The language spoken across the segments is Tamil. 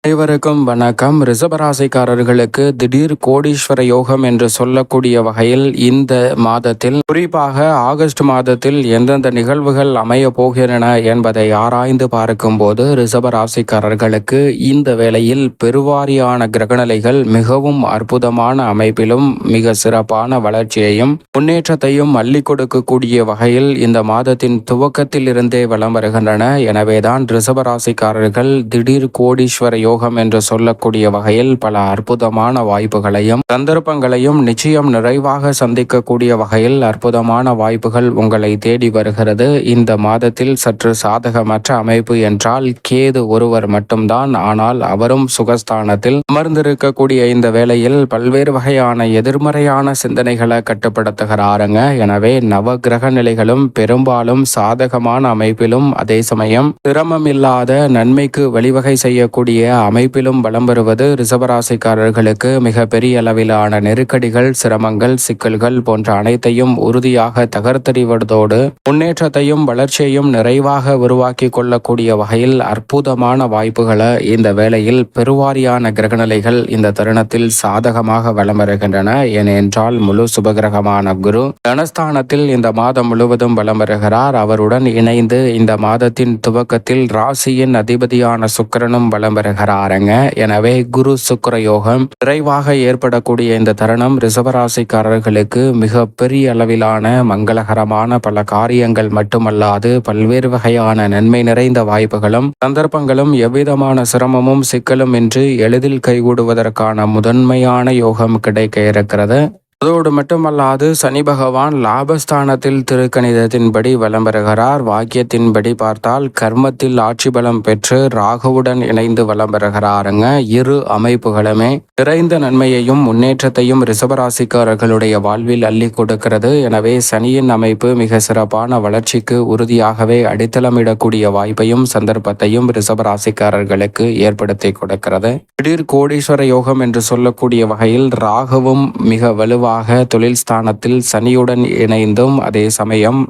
அனைவருக்கும் வணக்கம். ரிஷபராசிக்காரர்களுக்கு திடீர் கோடீஸ்வர யோகம் என்று சொல்லக்கூடிய வகையில் இந்த மாதத்தில், குறிப்பாக ஆகஸ்ட் மாதத்தில் எந்தெந்த நிகழ்வுகள் அமைய போகின்றன என்பதை ஆராய்ந்து பார்க்கும்போது ரிஷபராசிக்காரர்களுக்கு இந்த வேளையில் பெருவாரியான கிரகநிலைகள் மிகவும் அற்புதமான அமைப்பிலும் மிக சிறப்பான வளர்ச்சியையும் முன்னேற்றத்தையும் அள்ளி கொடுக்கக்கூடிய வகையில் இந்த மாதத்தின் துவக்கத்தில் இருந்தே வலம் வருகின்றன. எனவேதான் ரிஷபராசிக்காரர்கள் திடீர் கோடீஸ்வர யோகம் என்று சொல்லக்கூடிய வகையில் பல அற்புதமான வாய்ப்புகளையும் சந்தர்ப்பங்களையும் நிச்சயம் நிறைவாக சந்திக்கக்கூடிய வகையில் அற்புதமான வாய்ப்புகள் உங்களை தேடி வருகிறது. இந்த மாதத்தில் சற்று சாதகமற்ற அமைப்பு என்றால் கேது ஒருவர் மட்டும்தான். ஆனால் அவரும் சுகஸ்தானத்தில் அமர்ந்திருக்கக்கூடிய இந்த வேளையில் பல்வேறு வகையான எதிர்மறையான சிந்தனைகளை கட்டுப்படுத்துகிறாருங்க. எனவே நவ கிரக நிலைகளும் பெரும்பாலும் சாதகமான அமைப்பிலும் அதே சமயம் சிரமமில்லாத நன்மைக்கு வழிவகை செய்யக்கூடிய அமைப்பிலும் வலம் வருவது ரிஷபராசிக்காரர்களுக்கு மிக பெரிய அளவிலான நெருக்கடிகள், சிரமங்கள், சிக்கல்கள் போன்ற அனைத்தையும் உறுதியாக தகர்த்தெறிவதோடு முன்னேற்றத்தையும் வளர்ச்சியையும் நிறைவாக உருவாக்கி கொள்ளக்கூடிய வகையில் அற்புதமான வாய்ப்புகளை இந்த வேளையில் பெருவாரியான கிரகநிலைகள் இந்த தருணத்தில் சாதகமாக வலம் வருகின்றன. ஏனென்றால் முழு சுபகிரகமான குரு தனஸ்தானத்தில் இந்த மாதம் முழுவதும் வலம் வருகிறார். அவருடன் இணைந்து இந்த மாதத்தின் துவக்கத்தில் ராசியின் அதிபதியான சுக்கிரனும் வலம் வருகிறாருங்க. எனவே குரு சுக்கிர யோகம் விரைவாக ஏற்படக்கூடிய இந்த தருணம் ரிஷபராசிக்காரர்களுக்கு மிக பெரிய அளவிலான மங்களகரமான பல காரியங்கள் மட்டுமல்லாது பல்வேறு வகையான நன்மை நிறைந்த வாய்ப்புகளும் சந்தர்ப்பங்களும் எவ்விதமான சிரமமும் சிக்கலும் இன்றி எளிதில் கைகூடுவதற்கான முதன்மையான யோகம் கிடைக்க இருக்கிறது. அதோடு மட்டுமல்லாது சனி பகவான் லாபஸ்தானத்தில் திருக்கணிதத்தின்படி வலம் பெறுகிறார். வாக்கியத்தின்படி பார்த்தால் கர்மத்தில் ஆட்சி பலம் பெற்று ராகுவுடன் இணைந்து வலம் பெறுகிறாருங்க. இரு அமைப்புகளுமே நிறைந்த நன்மையையும் முன்னேற்றத்தையும் ரிஷபராசிக்காரர்களுடைய வாழ்வில் அள்ளி கொடுக்கிறது. எனவே சனியின் அமைப்பு மிக சிறப்பான வளர்ச்சிக்கு உறுதியாகவே அடித்தளமிடக்கூடிய வாய்ப்பையும் சந்தர்ப்பத்தையும் ரிஷபராசிக்காரர்களுக்கு ஏற்படுத்தி கொடுக்கிறது. திடீர் கோடீஸ்வர யோகம் என்று சொல்லக்கூடிய வகையில் ராகுவும் மிக வலுவாக தொழில் ஸ்தானத்தில் சனியுடன் இணைந்தும் அதே சமயம்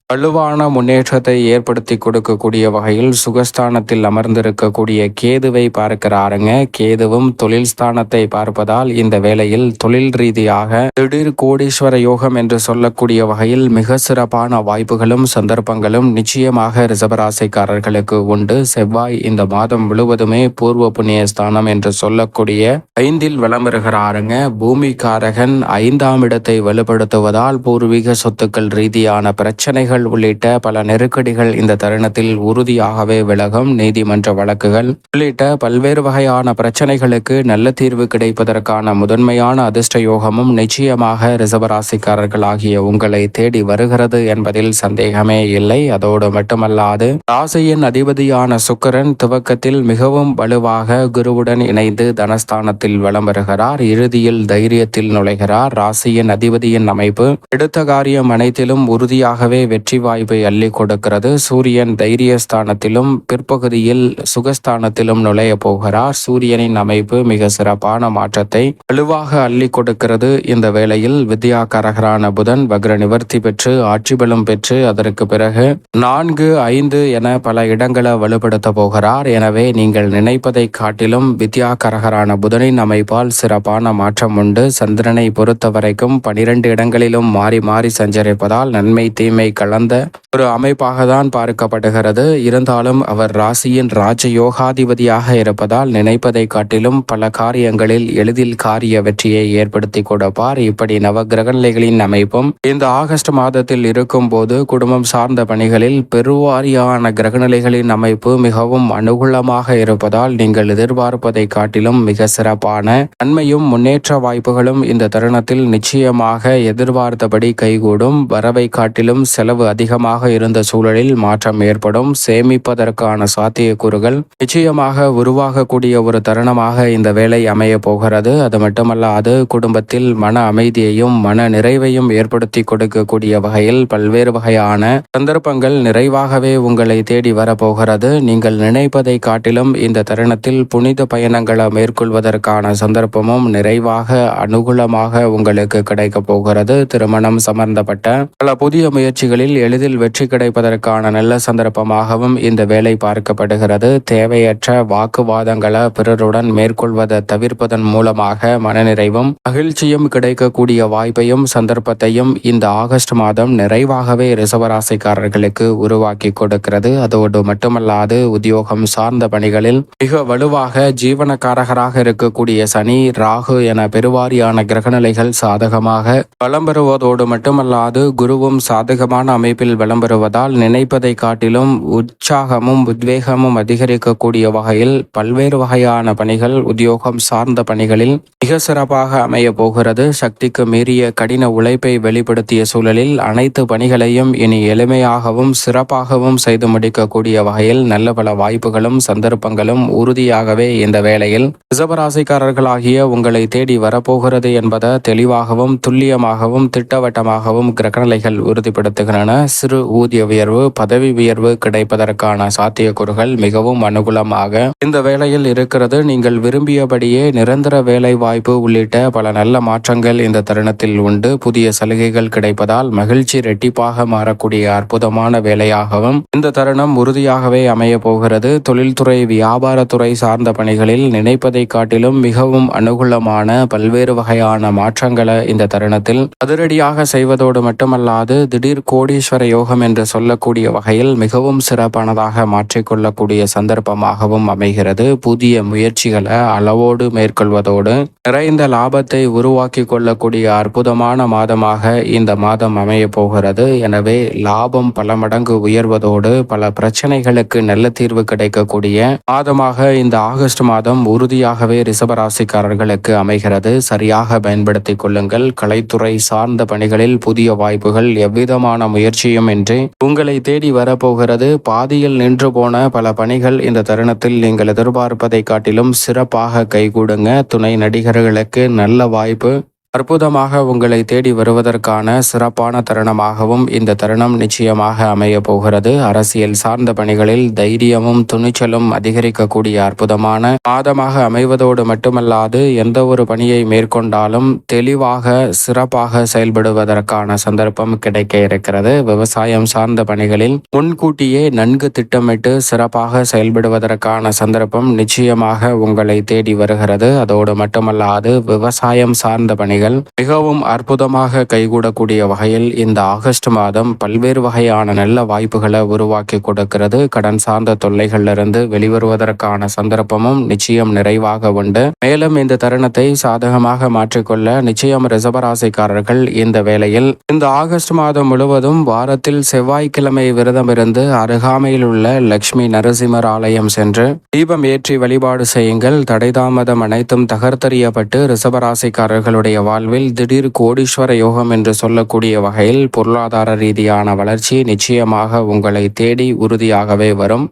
வலுவான முன்னேற்றத்தை ஏற்படுத்தி கொடுக்கக்கூடிய வகையில் சுகஸ்தானத்தில் அமர்ந்திருக்கக்கூடிய கேதுவை பார்க்கிறாருங்க. கேதுவும் தொழில் ஸ்தானத்தை பார்ப்பதால் இந்த வேளையில் தொழில் ரீதியாக திடீர் கோடீஸ்வர யோகம் என்று சொல்லக்கூடிய வகையில் மிக சிறப்பான வாய்ப்புகளும் சந்தர்ப்பங்களும் நிச்சயமாக ரிஷபராசிக்காரர்களுக்கு உண்டு. செவ்வாய் இந்த மாதம் முழுவதுமே பூர்வ புண்ணிய ஸ்தானம் என்று சொல்லக்கூடிய 5இல் வலம் வருகிறாருங்க. பூமிகாரகன் 5ஆம் இடத்தை வலுப்படுத்துவதால் பூர்வீக சொத்துக்கள் ரீதியான பிரச்சனைகள் உள்ளிட்ட பல நெருக்கடிகள் இந்த தருணத்தில் உறுதியாகவே விலகும். நீதிமன்ற வழக்குகள் உள்ளிட்ட பல்வேறு வகையான பிரச்சனைகளுக்கு நல்ல தீர்வு கிடைப்பதற்கான முதன்மையான அதிர்ஷ்ட யோகமும் நிச்சயமாக ரிஷபராசிக்காரர்கள் ஆகிய உங்களை தேடி வருகிறது என்பதில் சந்தேகமே இல்லை. அதோடு மட்டுமல்லாது ராசியின் அதிபதியான சுக்கிரன் துவக்கத்தில் மிகவும் வலுவாக குருவுடன் இணைந்து தனஸ்தானத்தில் வலம் வருகிறார். இறுதியில் தைரியத்தில் நுழைகிறார். ராசியின் அதிபதியின் அமைப்பு எடுத்த காரியம் அனைத்திலும் உறுதியாகவே வெற்றி வாய்ப்பை அள்ளி கொடுக்கிறது. சூரியன் தைரியஸ்தானத்திலும் பிற்பகுதியில் சுகஸ்தானத்திலும் நுழைய போகிறார். சூரியனின் அமைப்பு மிக சிறப்பான மாற்றத்தை வலுவாக அள்ளி கொடுக்கிறது. இந்த வேளையில் வித்யாகாரகரான புதன் வக்ர நிவர்த்தி பெற்று ஆட்சி பலம் பெற்று அதற்கு பிறகு 4, 5 என பல இடங்களை வலுப்படுத்த போகிறார். எனவே நீங்கள் நினைப்பதை காட்டிலும் வித்யாகாரகரான புதனின் அமைப்பால் சிறப்பான மாற்றம் உண்டு. சந்திரனை பொறுத்த வரைக்கும் 12 இடங்களிலும் மாறி மாறி சஞ்சரிப்பதால் நன்மை தீமை கலந்த ஒரு அமைப்பாக தான் பார்க்கப்படுகிறது. இருந்தாலும் அவர் ராசியின் ராஜ யோகாதிபதியாக இருப்பதால் நினைப்பதை காட்டிலும் பல காரியங்களில் எளிதில் காரிய வெற்றியை ஏற்படுத்தி கொடுப்பார். இப்படி நவ கிரகநிலைகளின் அமைப்பும் இந்த ஆகஸ்ட் மாதத்தில் இருக்கும் போது குடும்பம் சார்ந்த பணிகளில் பெருவாரியான கிரகநிலைகளின் அமைப்பு மிகவும் அனுகூலமாக இருப்பதால் நீங்கள் எதிர்பார்ப்பதை காட்டிலும் மிக சிறப்பான நன்மையும் முன்னேற்ற வாய்ப்புகளும் இந்த தருணத்தில் நிச்சயமாக எதிர்பார்த்தபடி கைகூடும். வரவை காட்டிலும் செலவு அதிகமாக இருந்த சூழலில் மாற்றம் ஏற்படும். சேமிப்பதற்கான சாத்தியக்கூறுகள் நிச்சயமாக உருவாகக்கூடிய ஒரு தருணமாக இந்த வேலை அமைய போகிறது. அது மட்டுமல்லாது குடும்பத்தில் மன அமைதியையும் மன நிறைவையும் ஏற்படுத்தி கொடுக்கக்கூடிய வகையில் பல்வேறு வகையான சந்தர்ப்பங்கள் நிறைவாகவே உங்களை தேடி வரப்போகிறது. நீங்கள் நினைப்பதை காட்டிலும் இந்த தருணத்தில் புனித பயணங்களை மேற்கொள்வதற்கான சந்தர்ப்பமும் நிறைவாக அனுகூலமாக உங்களுக்கு கிடைக்க போகிறது. திருமணம் சம்பந்தப்பட்ட பல புதிய முயற்சிகளில் பணிகளில் எளிதில் வெற்றி கிடைப்பதற்கான நல்ல சந்தர்ப்பமாகவும் இந்த வேலை பார்க்கப்படுகிறது. தேவையற்ற வாக்குவாதங்களை பிறருடன் மேற்கொள்வதை தவிர்ப்பதன் மூலமாக மனநிறைவும் மகிழ்ச்சியும் கிடைக்கக்கூடிய வாய்ப்பையும் சந்தர்ப்பத்தையும் இந்த ஆகஸ்ட் மாதம் நிறைவாகவே ரிஷபராசிக்காரர்களுக்கு உருவாக்கி கொடுக்கிறது. அதோடு மட்டுமல்லாது உத்தியோகம் சார்ந்த பணிகளில் மிக வலுவாக ஜீவனக்காரகராக இருக்கக்கூடிய சனி, ராகு என பெருவாரியான கிரகநிலைகள் சாதகமாக வலம் பெறுவதோடு மட்டுமல்லாது குருவும் சாதகமான அமைப்பில் வலம் பெறுவதால் நினைப்பதை காட்டிலும் உற்சாகமும் உத்வேகமும் அதிகரிக்கக்கூடிய வகையில் பல்வேறு வகையான பணிகள் உத்தியோகம் சார்ந்த பணிகளில் மிக சிறப்பாக அமைய போகிறது. சக்திக்கு மீறிய கடின உழைப்பை வெளிப்படுத்திய சூழலில் அனைத்து பணிகளையும் இனி எளிமையாகவும் சிறப்பாகவும் செய்து முடிக்கக்கூடிய வகையில் நல்ல பல வாய்ப்புகளும் சந்தர்ப்பங்களும் உறுதியாகவே இந்த வேளையில் ரிஷபராசிக்காரர்களாகிய உங்களை தேடி வரப்போகிறது என்பதை தெளிவாகவும் துல்லியமாகவும் திட்டவட்டமாகவும் கிரகநிலைகள் உறுதிப்படுத்துகின்றன. சிறு ஊதிய உயர்வு, பதவி உயர்வு கிடைப்பதற்கான சாத்தியக்கூறுகள் மிகவும் அனுகூலமாக இந்த வேளையில் இருக்கிறது. நீங்கள் விரும்பியபடியே நிரந்தர வேலை வாய்ப்பு உள்ளிட்ட பல நல்ல மாற்றங்கள் இந்த தருணத்தில் உண்டு. புதிய சலுகைகள் கிடைப்பதால் மகிழ்ச்சி இரட்டிப்பாக மாறக்கூடிய அற்புதமான வேலையாகவும் இந்த தருணம் உறுதியாகவே அமைய போகிறது. தொழில்துறை, வியாபாரத்துறை சார்ந்த பணிகளில் நினைப்பதை காட்டிலும் மிகவும் அனுகூலமான பல்வேறு வகையான மாற்றங்களை இந்த தருணத்தில் அதிரடியாக செய்வதோடு மட்டுமல்லாது திடீர் கோடீஸ்வர யோகம் என்று சொல்லக்கூடிய வகையில் மிகவும் சிறப்பானதாக மாற்றிக்கொள்ளக்கூடிய சந்தர்ப்பமாகவும் அமைகிறது. புதிய முயற்சிகளை அளவோடு மேற்கொள்வதோடு நிறைந்த லாபத்தை உருவாக்கி கொள்ளக்கூடிய அற்புதமான மாதமாக இந்த மாதம் அமைய போகிறது. எனவே லாபம் பல மடங்கு உயர்வதோடு பல பிரச்சனைகளுக்கு நல்ல தீர்வு கிடைக்கக்கூடிய மாதமாக இந்த ஆகஸ்ட் மாதம் உறுதியாகவே ரிஷபராசிக்காரர்களுக்கு அமைகிறது. சரியாக பயன்படுத்திக் கொள்ளுங்கள். கலைத்துறை சார்ந்த பணிகளில் புதிய வாய்ப்புகள் எவ்விதமான முயற்சியும் இன்றி உங்களை தேடி வரப்போகிறது. பாதியில் நின்று போன பல பணிகள் இந்த தருணத்தில் நீங்கள் எதிர்பார்ப்பதை காட்டிலும் சிறப்பாக கைகூடுங்க. துணை நடிகர்களுக்கு நல்ல வாய்ப்பு அற்புதமாக உங்களை தேடி வருவதற்கான சிறப்பான தருணமாகவும் இந்த தருணம் நிச்சயமாக அமைய போகிறது. அரசியல் சார்ந்த பணிகளில் தைரியமும் துணிச்சலும் அதிகரிக்கக்கூடிய அற்புதமான மாதமாக அமைவதோடு மட்டுமல்லாது எந்த ஒரு பணியை மேற்கொண்டாலும் தெளிவாக சிறப்பாக செயல்படுவதற்கான சந்தர்ப்பம் கிடைக்க இருக்கிறது. விவசாயம் சார்ந்த பணிகளில் முன்கூட்டியே நன்கு திட்டமிட்டு சிறப்பாக செயல்படுவதற்கான சந்தர்ப்பம் நிச்சயமாக உங்களை தேடி வருகிறது. அதோடு மட்டுமல்லாது விவசாயம் சார்ந்த பணிகள் மிகவும் அற்புதமாக கைகூடக்கூடிய வகையில் இந்த ஆகஸ்ட் மாதம் பல்வேறு வகையான நல்ல வாய்ப்புகளை உருவாக்கி கொடுக்கிறது. கடன் சார்ந்த தொல்லைகளிலிருந்து வெளிவருவதற்கான சந்தர்ப்பமும் நிச்சயம் நிறைவாக உண்டு. மேலும் இந்த தருணத்தை சாதகமாக மாற்றிக்கொள்ள நிச்சயம் ரிஷபராசிக்காரர்கள் இந்த வேளையில் இந்த ஆகஸ்ட் மாதம் முழுவதும் வாரத்தில் செவ்வாய்க்கிழமை விரதமிருந்து அருகாமையில் உள்ள லட்சுமி நரசிம்மர் ஆலயம் சென்று தீபம் ஏற்றி வழிபாடு செய்யுங்கள். தடைதாமதம் அனைத்தும் தகர்த்தெறியப்பட்டு ரிஷபராசிக்காரர்களுடைய வாழ்வில் திடீர் கோடீஸ்வர யோகம் என்று சொல்லக்கூடிய வகையில் பொருளாதார ரீதியான வளர்ச்சி நிச்சயமாக உங்களை தேடி உறுதியாகவே வரும்.